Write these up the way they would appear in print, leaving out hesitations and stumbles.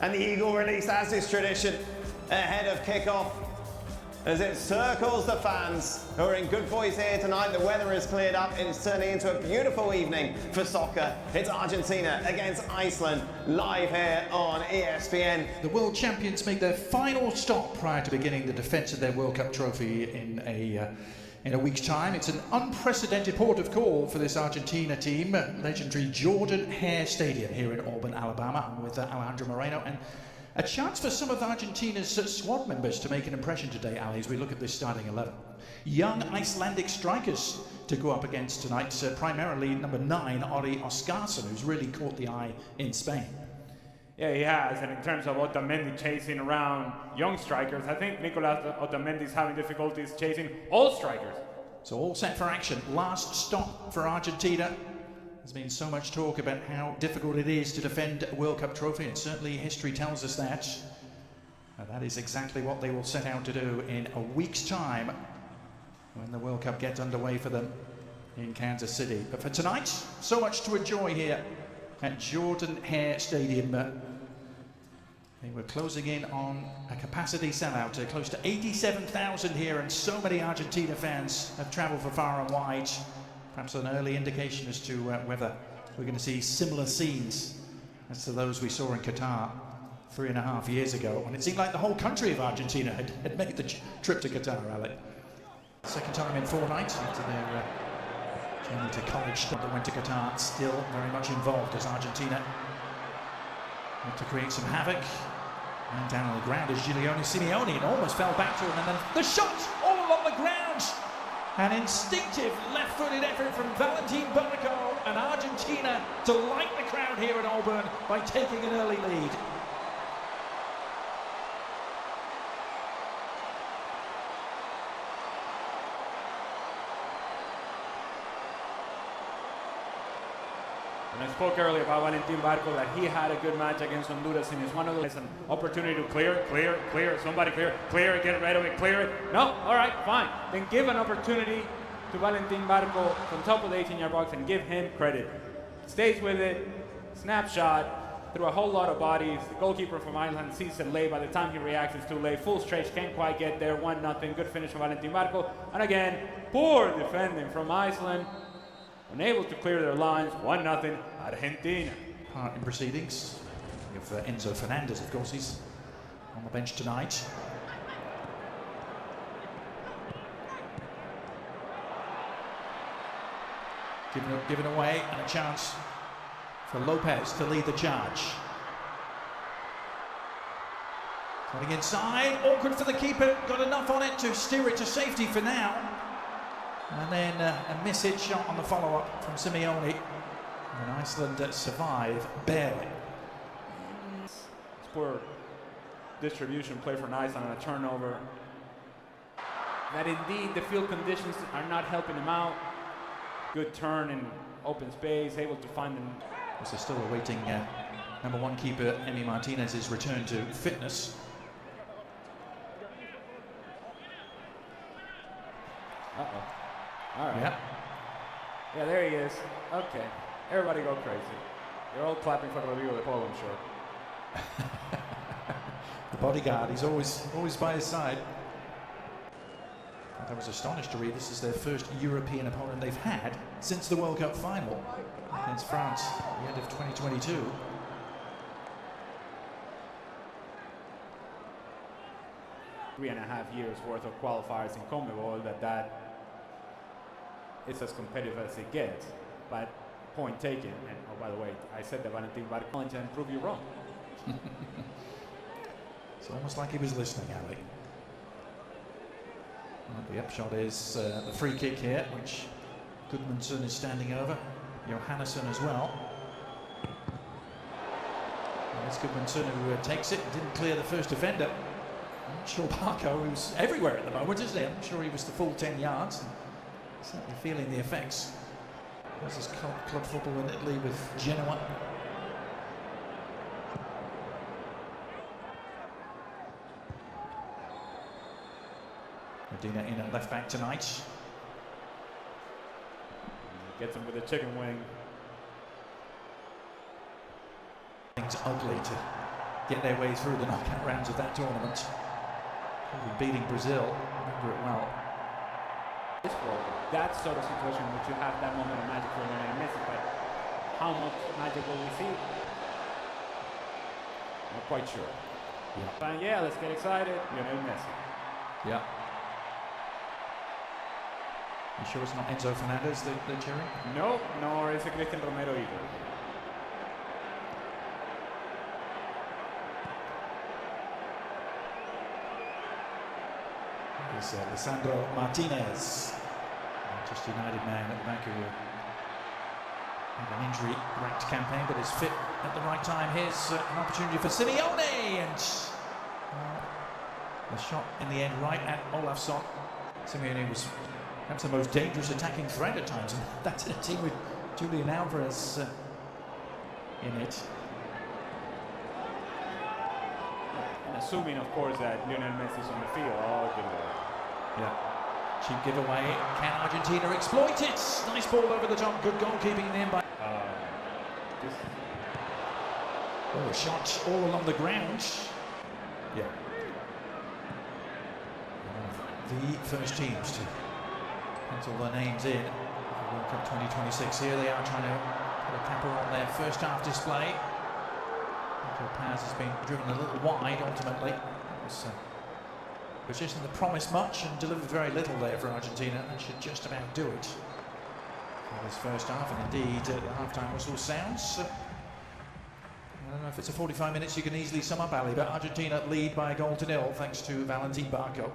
And the eagle release, as is tradition, ahead of kickoff, as it circles the fans who are in good voice here tonight. The weather has cleared up. It's turning into a beautiful evening for soccer. It's Argentina against Iceland, live here on ESPN. The world champions make their final stop prior to beginning the defence of their World Cup trophy in a week's time. It's an unprecedented port of call for this Argentina team. Legendary Jordan Hare Stadium here in Auburn, Alabama. I'm with Alejandro Moreno, and a chance for some of Argentina's squad members to make an impression today, Ali, as we look at this starting 11. Young Icelandic strikers to go up against tonight, primarily number 9, Ori Oskarsson, who's really caught the eye in Spain. Yeah, he has, and in terms of Otamendi chasing around young strikers, I think Nicolas Otamendi's having difficulties chasing old strikers. So all set for action. Last stop for Argentina. There's been so much talk about how difficult it is to defend a World Cup trophy, and certainly history tells us that. And that is exactly what they will set out to do in a week's time when the World Cup gets underway for them in Kansas City. But for tonight, so much to enjoy here at Jordan Hare Stadium. They were closing in on a capacity sellout, close to 87,000 here, and so many Argentina fans have travelled for far and wide. Perhaps an early indication as to whether we're going to see similar scenes as to those we saw in Qatar 3.5 years ago, when it seemed like the whole country of Argentina had made the trip to Qatar, Alec. Second time in 4 nights after their journey to college that went to Qatar, still very much involved as Argentina had to create some havoc. And down on the ground is Giuliano Simeone, and almost fell back to him, and then the shot all along the ground. An instinctive left-footed effort from Valentin Barco, and Argentina delight the crowd here at Auburn by taking an early lead. And I spoke earlier about Valentin Barco, that he had a good match against Honduras, and it's one of those, an opportunity to clear, somebody clear it, get rid of it, clear it. No, all right, fine. Then give an opportunity to Valentin Barco from top of the 18-yard box and give him credit. Stays with it, snapshot, through a whole lot of bodies. The goalkeeper from Iceland sees it late. By the time he reacts, it's too late. Full stretch, can't quite get there. 1-0, good finish from Valentin Barco. And again, poor defending from Iceland. Unable to clear their lines. 1-0, Argentina. Part in proceedings. We have Enzo Fernandez, of course, he's on the bench tonight. Given away, and a chance for Lopez to lead the charge. Coming inside, awkward for the keeper, got enough on it to steer it to safety for now. And then a missed shot on the follow-up from Simeone. And Iceland survive barely. It's poor distribution play for Iceland on a turnover. That indeed the field conditions are not helping him out. Good turn in open space, able to find them. They're still awaiting number 1 keeper Emi Martinez's return to fitness. Uh-oh. All right. Yeah. Yeah, there he is. Okay. Everybody go crazy. You're all clapping for Rodrigo de Paul, I'm sure. The bodyguard, he's always by his side. I was astonished to read this is their first European opponent they've had since the World Cup final against France at the end of 2022. Three and a half years worth of qualifiers in CONMEBOL, that it's as competitive as it gets. But point taken, and oh, by the way, I said that Valentin Barco and prove you wrong. It's almost like he was listening, Ali. Well, the upshot is the free kick here, which Gudmundsson is standing over. Johannesson as well. It's Gudmundsson who takes it, didn't clear the first defender. I'm not sure Barco, who's everywhere at the moment, isn't he? I'm sure he was the full 10 yards. Certainly feeling the effects. This is club football in Italy with Genoa. Medina in at left back tonight. Gets him with a chicken wing. Things ugly to get their way through the knockout rounds of that tournament. Beating Brazil, remember it well. This World Cup, that sort of situation in which you have that moment of magic for Lionel Messi, but how much magic will we see? Not quite sure. Yeah. But yeah, let's get excited. Lionel Messi. Yeah. You sure it's not Enzo Fernandez they're cheering? No, nor is it Cristian Romero either. It's Lisandro Martinez, Manchester United man at the back who had an injury-racked campaign, but is fit at the right time. Here's an opportunity for Simeone, and the shot in the end right at Olafsson. Simeone was perhaps the most dangerous attacking threat at times, and that's in a team with Julian Alvarez in it. And assuming, of course, that Lionel Messi is on the field. Oh, good Lord. Yeah. Cheap giveaway. Can Argentina exploit it? Nice ball over the top. Good goalkeeping in by. Oh, shots all along the ground. Yeah. The first teams to pencil their names in for World Cup 2026. Here they are trying to put a capper on their first half display. Paz has been driven a little wide ultimately. Was position that promised much and delivered very little there for Argentina. That should just about do it for this first half, and indeed the half-time whistle sounds. I don't know if it's a 45 minutes you can easily sum up, Ali, but Argentina lead by a goal to nil thanks to Valentin Barco.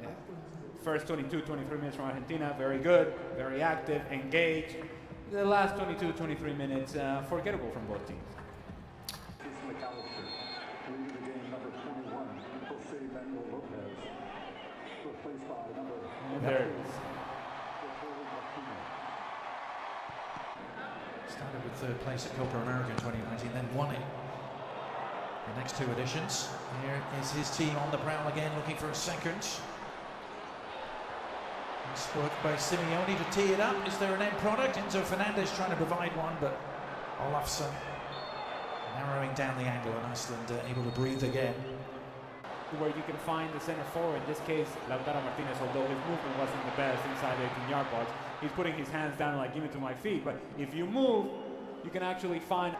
Yeah. First 22, 23 minutes from Argentina, very good, very active, engaged. The last 22, 23 minutes, forgettable from both teams. And there it is. Started with third place at Copa America in 2019, then won it. The next two editions. Here is his team on the prowl again, looking for a second. Nice work by Simeone to tee it up. Is there an end product? Enzo Fernandez trying to provide one, but Olafsson narrowing down the angle, and Iceland able to breathe again. Where you can find the center forward, in this case Lautaro Martinez, although his movement wasn't the best inside the 18-yard box, he's putting his hands down like, give it to my feet, but if you move, you can actually find...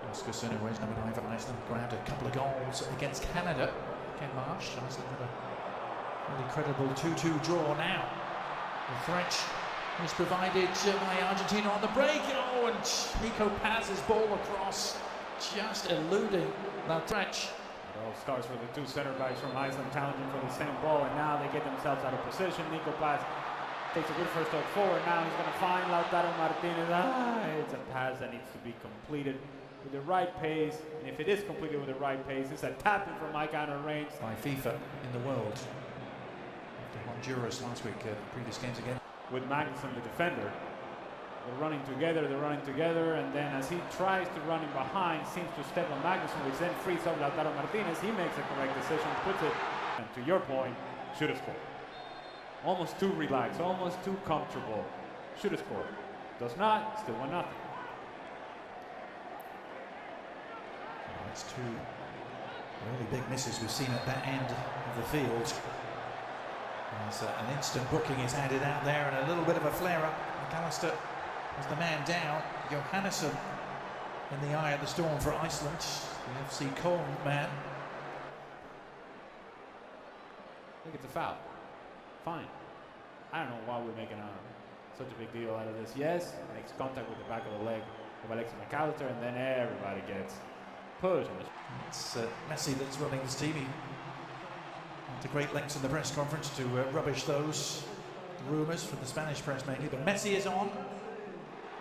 Oscar Sunneways, number 9 for Iceland, grabbed a couple of goals against Canada. Ken Marsh, Iceland had a really credible 2-2 draw now. The threat is provided by Argentina on the break. Oh, and Nico passes ball across, just eluding the threat. It all starts with the two center backs from Iceland challenging for the same ball, and now they get themselves out of position. Nico Paz takes a good first step forward. Now he's going to find Lautaro Martinez. It's a pass that needs to be completed with the right pace, and if it is completed with the right pace, it's a tap in from Mike out of range. By FIFA in the world. After Honduras last week, previous games again. With Magnuson, the defender. They're running together, and then as he tries to run in behind, seems to step on Magnuson, which then frees up Lautaro Martinez. He makes a correct decision, puts it, and to your point, should have scored. Almost too relaxed, almost too comfortable. Should have scored. Does not, still 1-0. That's two really big misses we've seen at that end of the field. As an instant booking is added out there, and a little bit of a flare-up. McAllister is the man down. Johannesson in the eye of the storm for Iceland. The FC Köln man. I think it's a foul. Fine. I don't know why we're making such a big deal out of this. Yes, makes contact with the back of the leg of Alexis McAllister, and then everybody gets pushed. It's Messi that's running this team. He went to great lengths in the press conference to rubbish those rumours from the Spanish press mainly, but Messi is on,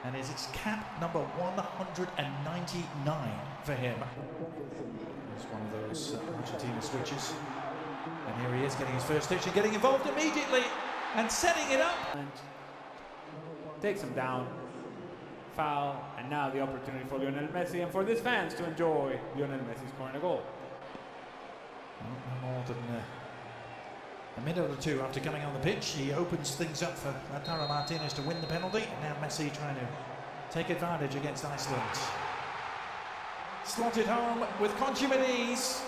and it's cap number 199 for him. It's one of those Argentina switches, and here he is getting his first stitch and getting involved immediately and setting it up. And takes him down, foul, and now the opportunity for Lionel Messi and for these fans to enjoy Lionel Messi scoring a goal. Well, no more than a minute or two after coming on the pitch, he opens things up for Lautaro Martinez to win the penalty, and now Messi trying to take advantage against Iceland. slotted home with consummate ease.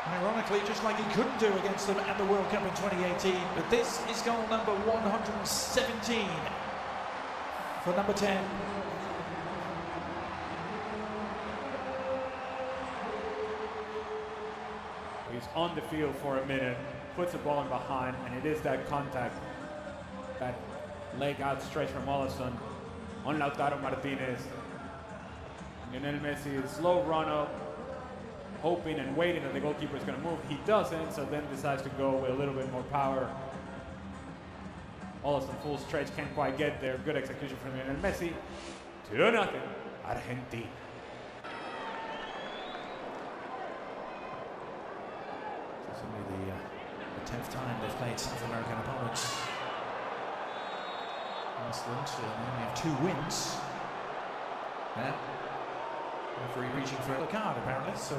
Ironically, just like he couldn't do against them at the World Cup in 2018. But this is goal number 117 for number 10. He's on the field for a minute, puts the ball in behind, and it is that contact, that leg outstretched from Alisson on Lautaro Martinez. Lionel Messi, slow run up, hoping and waiting that the goalkeeper is going to move. He doesn't, so then decides to go with a little bit more power. Alisson full stretch, can't quite get there. Good execution from Lionel Messi. 2-0, Argentina. It's only the 10th time they've played South American opponents. Iceland only have 2 wins. Yeah. Referee reaching for a card apparently, so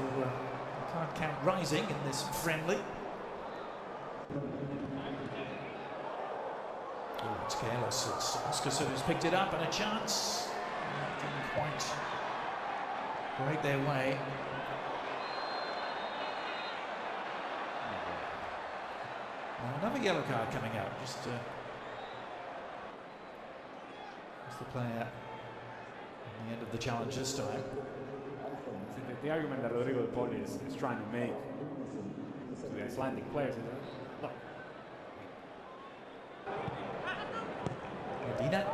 card count rising in this friendly. Oh, it's careless. It's Oscarson who's picked it up and a chance. Didn't quite break their way. Another yellow card coming out. Just the player at the end of the challenge this time. The argument that Rodrigo de Paul is trying to make to the Icelandic players is, look. Medina.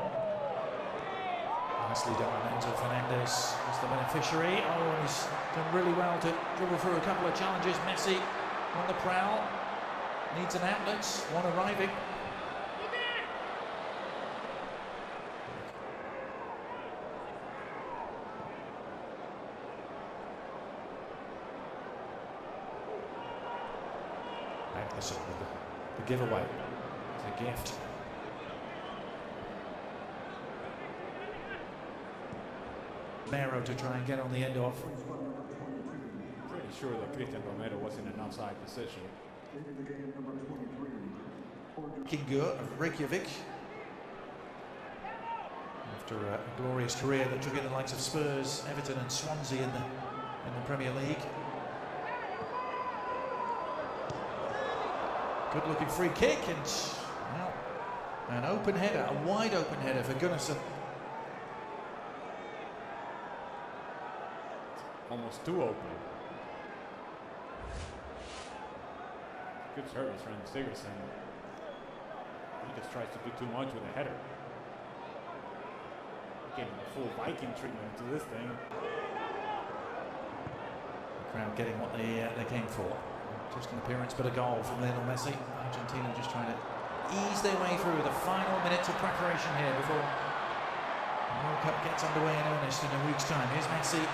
Nicely done. Enzo Fernandez was the beneficiary. Oh, and he's done really well to dribble through a couple of challenges. Messi on the prowl. Needs an outlet. One arriving. Magnuson with the giveaway. It's a gift. Mero to try and get on the end off. Pretty sure that Cristian Romero was in an offside position. Kingur of Reykjavik. After a glorious career that took in the likes of Spurs, Everton and Swansea in the Premier League. Good looking free kick and well, an open header, a wide open header for Gunnarsson. Almost too open. Good service from Sigurdsson. He just tries to do too much with a header. Getting full Viking treatment to this thing. The crowd getting what they came for. Just an appearance, but a goal from Lionel Messi. Argentina just trying to ease their way through the final minutes of preparation here before the World Cup gets underway in earnest in a week's time. Here's Messi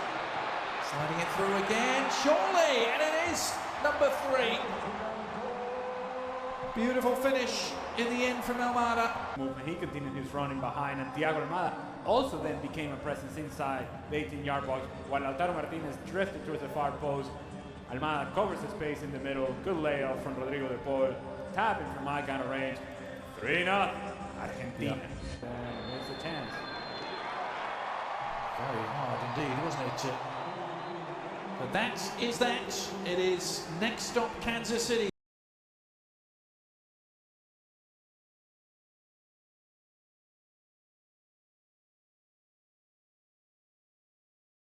sliding it through again, surely, and it is number 3. Beautiful finish in the end from Almada. Movement. He continued his running behind, and Thiago Almada also then became a presence inside the 18-yard box, while Lautaro Martinez drifted towards the far post. Almada covers the space in the middle. Good layoff from Rodrigo de Paul. Tapping from my kind of range. 3-0, Argentina. There's a chance. Very hard indeed, wasn't it? But that is that. It is next stop Kansas City.